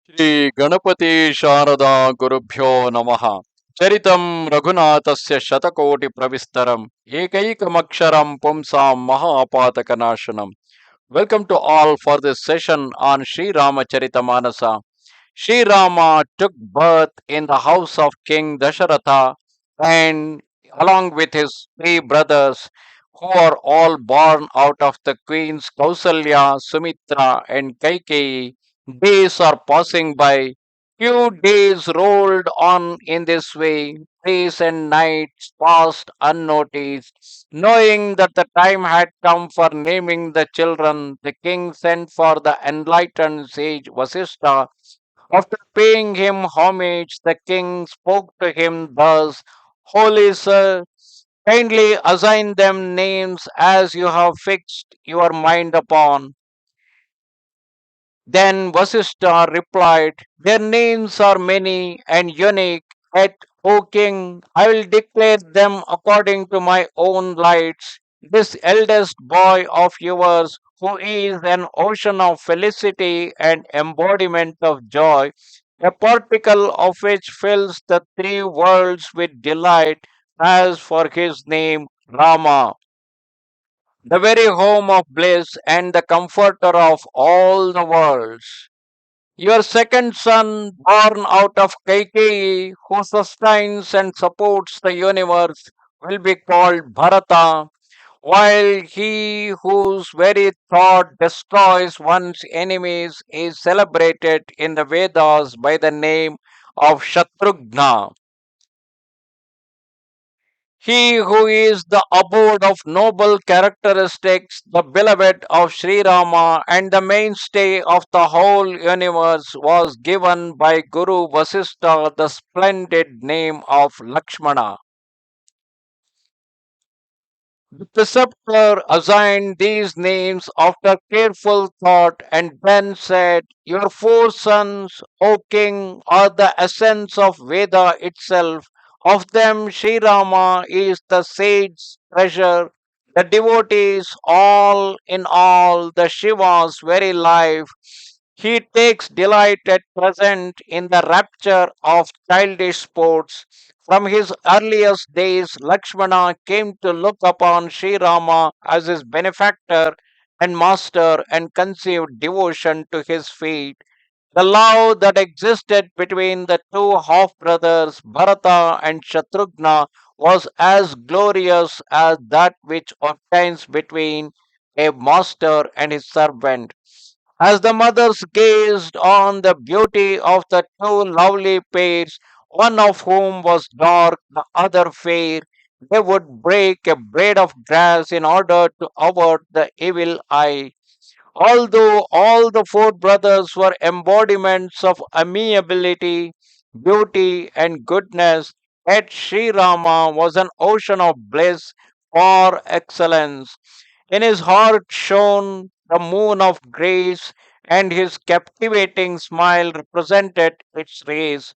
Shri Ganapati Sharada Gurubhyo Namaha Charitam Raghunathasya Shatakoti Pravistaram Ekaikamaksharam Pumsam Mahapataka Welcome to all for this session on Sri Ramacharita Manasa. Sri Rama took birth in the house of King Dasharatha and along with his three brothers who are all born out of the queens Kausalya, Sumitra and Kaikeyi. Days are passing by. Few days rolled on in this way. Days and nights passed unnoticed. Knowing that the time had come for naming the children, the king sent for the enlightened sage Vasista. After paying him homage, the king spoke to him thus: Holy sir, kindly assign them names as you have fixed your mind upon. Then Vasishtha replied, their names are many and unique, yet, O king, I will declare them according to my own lights. This eldest boy of yours, who is an ocean of felicity and embodiment of joy, a particle of which fills the three worlds with delight, has for his name Rama, the very home of bliss and the comforter of all the worlds. Your second son, born out of Kaikeyi, who sustains and supports the universe, will be called Bharatha, while he whose very thought destroys one's enemies is celebrated in the Vedas by the name of Shatrughna. He who is the abode of noble characteristics, the beloved of Sri Rama, and the mainstay of the whole universe, was given by Guru Vasista the splendid name of Lakshmana. The preceptor assigned these names after careful thought and then said, your four sons, O king, are the essence of Veda itself. Of them, Sri Rama is the sage treasure, the devotees all in all, the Shiva's very life. He takes delight at present in the rapture of childish sports. From his earliest days, Lakshmana came to look upon Sri Rama as his benefactor and master and conceived devotion to his feet. The love that existed between the two half brothers, Bharatha and Shatrughna, was as glorious as that which obtains between a master and his servant. As the mothers gazed on the beauty of the two lovely pairs, one of whom was dark, the other fair, they would break a blade of grass in order to avert the evil eye. Although all the four brothers were embodiments of amiability, beauty, and goodness, yet Sri Rama was an ocean of bliss par excellence. In his heart shone the moon of grace, and his captivating smile represented its rays.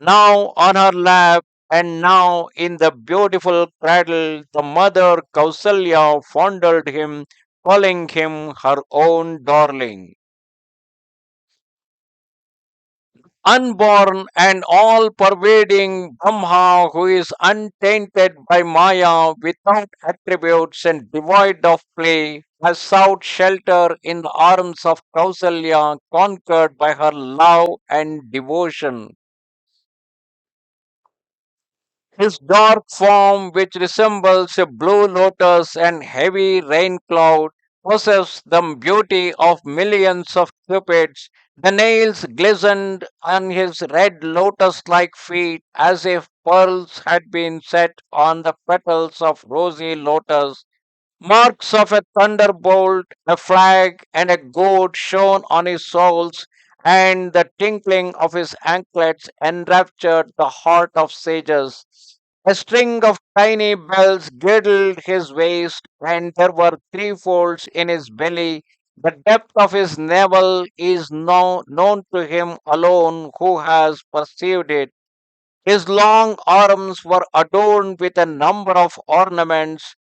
Now on her lap, and now in the beautiful cradle, the mother Kausalya fondled him, calling him her own darling. Unborn and all pervading Brahma, who is untainted by Maya, without attributes and devoid of play, has sought shelter in the arms of Kausalya, conquered by her love and devotion. His dark form, which resembles a blue lotus and heavy rain cloud, possesses the beauty of millions of cupids. The nails glistened on his red lotus like feet as if pearls had been set on the petals of rosy lotus. Marks of a thunderbolt, a flag, and a goat shone on his soles, and the tinkling of his anklets enraptured the heart of sages. A string of tiny bells girdled his waist, and there were three folds in his belly. The depth of his navel is now known to him alone who has perceived it. His long arms were adorned with a number of ornaments,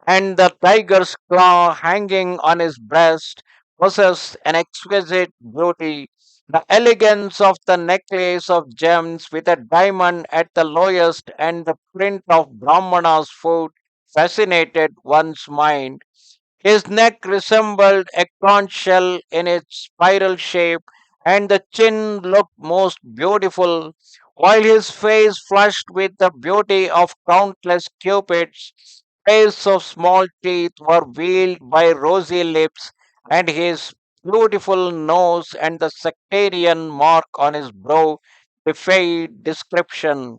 and the tiger's claw hanging on his breast possessed an exquisite beauty. The elegance of the necklace of gems with a diamond at the lowest and the print of Brahmana's foot fascinated one's mind. His neck resembled a conch shell in its spiral shape, and the chin looked most beautiful, while his face flushed with the beauty of countless cupids. Pairs of small teeth were veiled by rosy lips, and his beautiful nose and the sectarian mark on his brow defied description.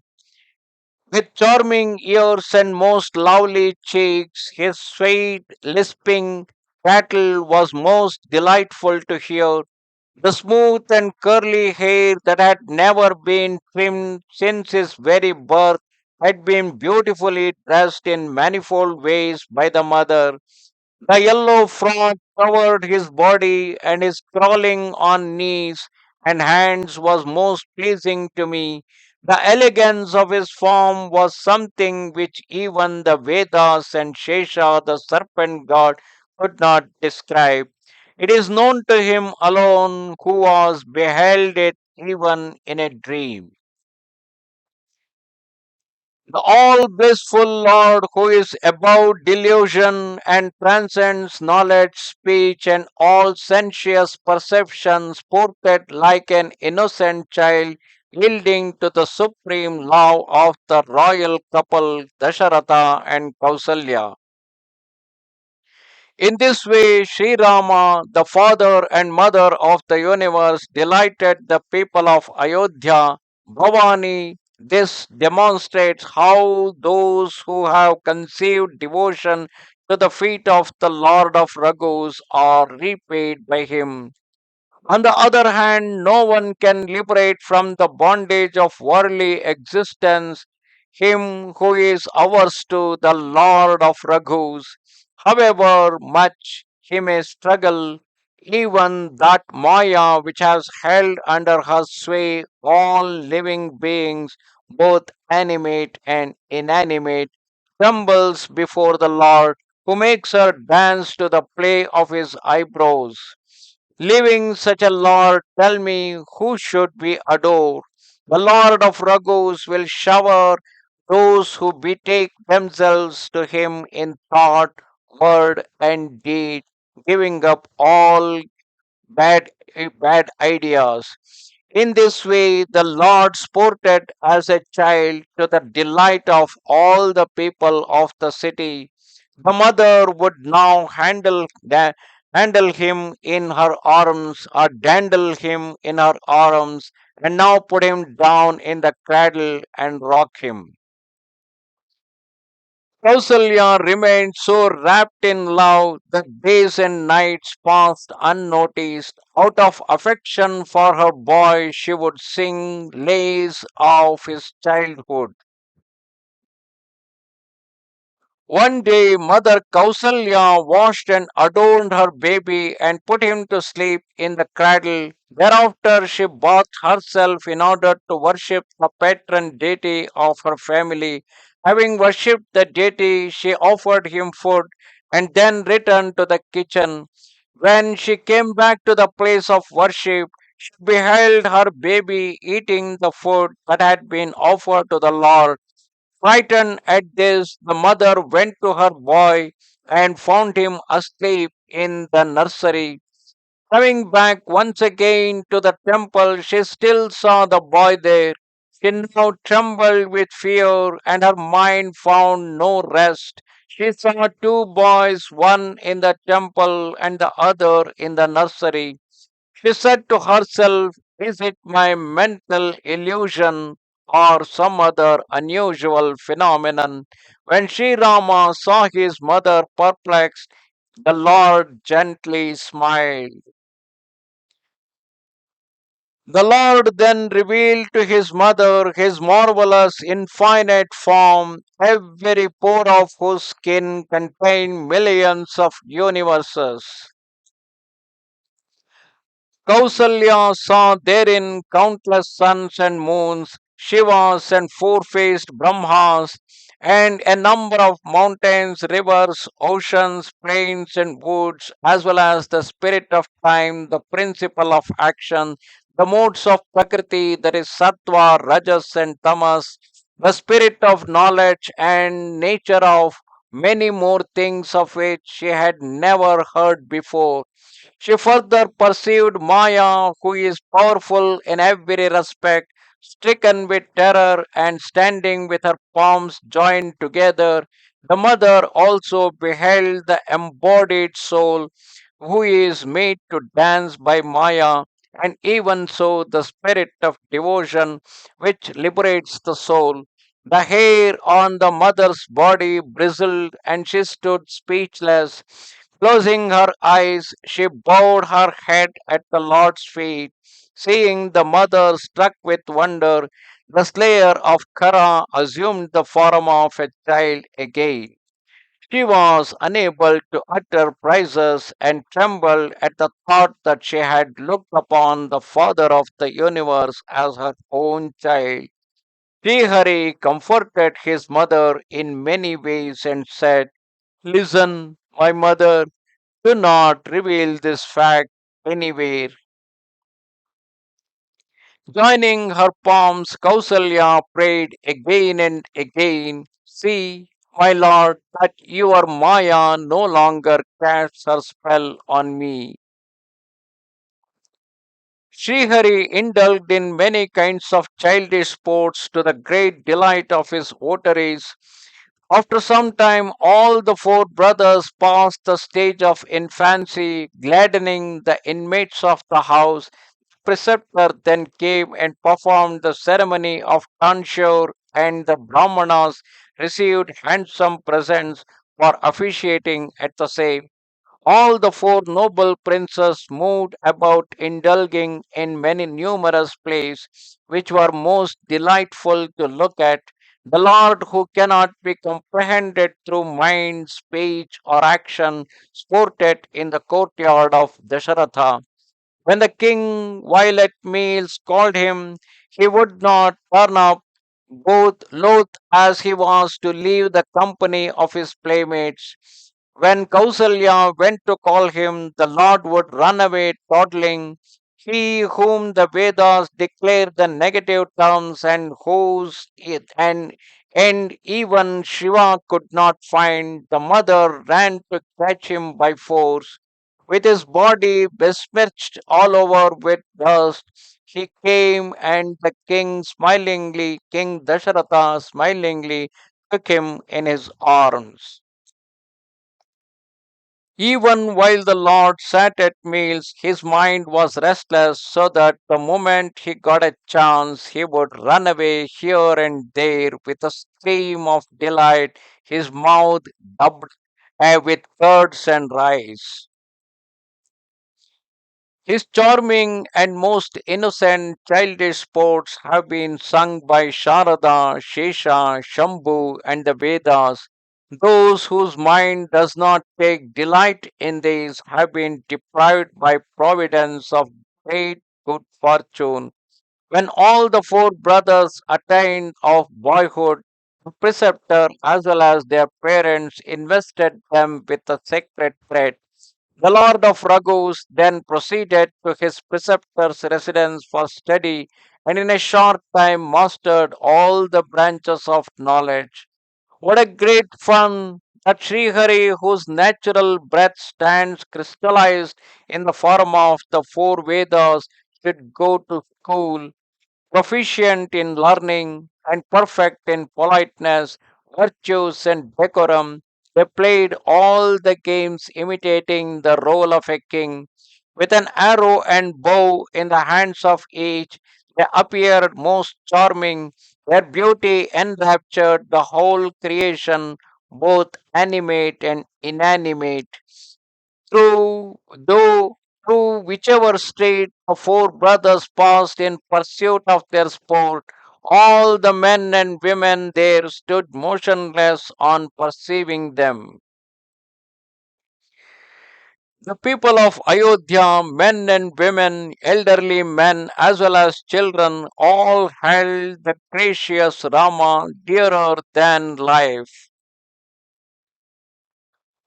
With charming ears and most lovely cheeks, his sweet, lisping prattle was most delightful to hear. The smooth and curly hair that had never been trimmed since his very birth had been beautifully dressed in manifold ways by the mother. The yellow frock covered his body, and his crawling on knees and hands was most pleasing to me. The elegance of his form was something which even the Vedas and Shesha, the serpent god, could not describe. It is known to him alone who was beheld it even in a dream. The all blissful Lord who is above delusion and transcends knowledge, speech, and all sensuous perceptions, portrayed like an innocent child, yielding to the supreme love of the royal couple Dasharatha and Kausalya. In this way, Sri Rama, the father and mother of the universe, delighted the people of Ayodhya. Bhavani, this demonstrates how those who have conceived devotion to the feet of the Lord of Raghus are repaid by him. On the other hand, no one can liberate from the bondage of worldly existence him who is averse to the Lord of Raghus. However much he may struggle, even that Maya which has held under her sway all living beings, both animate and inanimate, trembles before the Lord, who makes her dance to the play of his eyebrows. Living such a Lord, tell me who should we adore? The Lord of Raghus will shower those who betake themselves to him in thought, word, and deed, giving up all bad ideas. In this way, the Lord sported as a child to the delight of all the people of the city. The mother would now handle him in her arms or dandle him in her arms and now put him down in the cradle and rock him. Kausalya remained so wrapped in love that days and nights passed unnoticed. Out of affection for her boy, she would sing lays of his childhood. One day, Mother Kausalya washed and adorned her baby and put him to sleep in the cradle. Thereafter, she bathed herself in order to worship the patron deity of her family. Having worshipped the deity, she offered him food and then returned to the kitchen. When she came back to the place of worship, she beheld her baby eating the food that had been offered to the Lord. Frightened at this, the mother went to her boy and found him asleep in the nursery. Coming back once again to the temple, she still saw the boy there. She now trembled with fear, and her mind found no rest. She saw two boys, one in the temple and the other in the nursery. She said to herself, is it my mental illusion or some other unusual phenomenon? When Sri Rama saw his mother perplexed, the Lord gently smiled. The Lord then revealed to his mother his marvelous infinite form, every pore of whose skin contained millions of universes. Kausalya saw therein countless suns and moons, Shivas and four faced Brahmas, and a number of mountains, rivers, oceans, plains, and woods, as well as the spirit of time, the principle of action, the modes of Prakriti, that is Sattva, Rajas, and Tamas, the spirit of knowledge and nature of many more things of which she had never heard before. She further perceived Maya, who is powerful in every respect, stricken with terror and standing with her palms joined together. The mother also beheld the embodied soul who is made to dance by Maya, and even so the spirit of devotion which liberates the soul. The hair on the mother's body bristled, and she stood speechless. Closing her eyes, she bowed her head at the Lord's feet. Seeing the mother struck with wonder, the slayer of Kara assumed the form of a child again. She was unable to utter praises and trembled at the thought that she had looked upon the Father of the universe as her own child. Srihari comforted his mother in many ways and said, "Listen, my mother, do not reveal this fact anywhere." Joining her palms, Kausalya prayed again and again, "See, my lord, that your Maya no longer casts her spell on me." Srihari indulged in many kinds of childish sports to the great delight of his votaries. After some time, all the four brothers passed the stage of infancy, gladdening the inmates of the house. Preceptor then came and performed the ceremony of tonsure, and the Brahmanas received handsome presents for officiating at the same. All the four noble princes moved about indulging in many numerous plays, which were most delightful to look at. The Lord, who cannot be comprehended through mind, speech, or action, sported in the courtyard of Dasharatha. When the king, while at meals, called him, he would not turn up, both loath as he was to leave the company of his playmates. When Kausalya went to call him, the Lord would run away toddling. He whom the Vedas declare the negative terms and and even Shiva could not find, the mother ran to catch him by force. With his body besmirched all over with dust, he came, and the King Dasharatha smilingly took him in his arms. Even while the Lord sat at meals, his mind was restless, so that the moment he got a chance, he would run away here and there with a scream of delight, his mouth dubbed with curds and rice. His charming and most innocent childish sports have been sung by Sharada, Shesha, Shambhu, and the Vedas. Those whose mind does not take delight in these have been deprived by providence of great good fortune. When all the four brothers attained of boyhood, the preceptor as well as their parents invested them with a sacred thread. The Lord of Raghus then proceeded to his preceptor's residence for study, and in a short time mastered all the branches of knowledge. What a great fun that Srihari, whose natural breath stands crystallized in the form of the four Vedas, should go to school proficient in learning and perfect in politeness, virtues, and decorum. They played all the games imitating the role of a king. With an arrow and bow in the hands of each, they appeared most charming. Their beauty enraptured the whole creation, both animate and inanimate. Though through whichever street the four brothers passed in pursuit of their sport, all the men and women there stood motionless on perceiving them. The people of Ayodhya, men and women, elderly men as well as children, all held the gracious Rama dearer than life.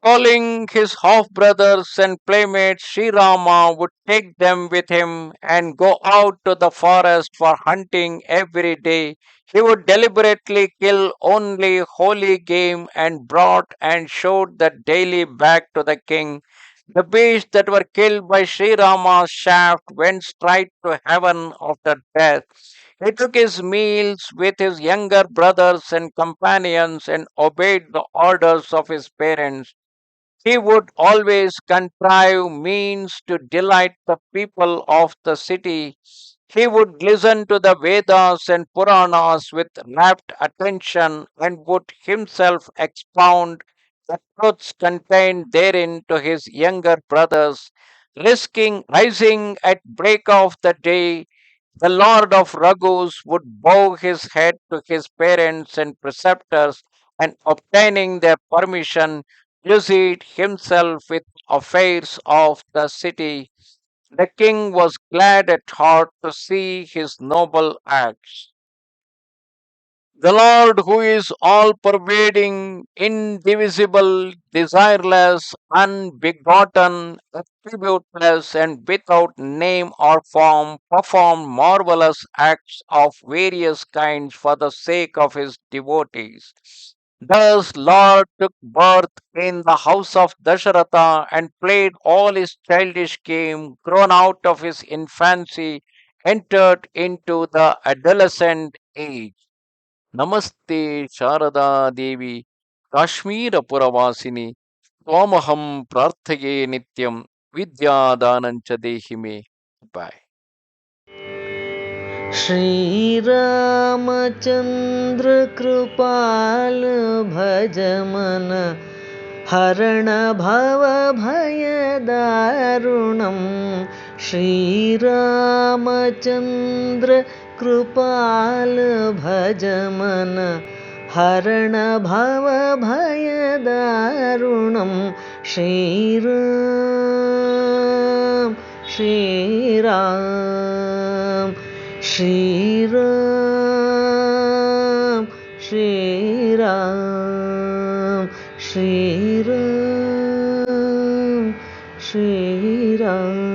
Calling his half brothers and playmates, Sri Rama would take them with him and go out to the forest for hunting every day. He would deliberately kill only holy game and brought and showed the daily back to the king. The beasts that were killed by Sri Rama's shaft went straight to heaven after death. He took his meals with his younger brothers and companions and obeyed the orders of his parents. He would always contrive means to delight the people of the city. He would listen to the Vedas and Puranas with rapt attention and would himself expound the truths contained therein to his younger brothers, rising at break of the day. The Lord of Raghus would bow his head to his parents and preceptors, and obtaining their permission, busied himself with affairs of the city. The king was glad at heart to see his noble acts. The Lord, who is all pervading, indivisible, desireless, unbegotten, attributeless, and without name or form, performed marvelous acts of various kinds for the sake of his devotees. Thus, Lord took birth in the house of Dasharatha and played all his childish game, grown out of his infancy, entered into the adolescent age. नमस्ते शारदा देवी काश्मीरपुरवासिनी त्वामहं प्रार्थये नित्यं विद्यादानं च देहि मे bye Shri Ramchandra कृपाल भजमन हरण भव भयदारुणं श्रीरामचन्द्र कृपाल भजमन हरण भव भयदारुणं श्रीराम श्रीराम श्रीराम श्रीराम श्रीराम श्रीराम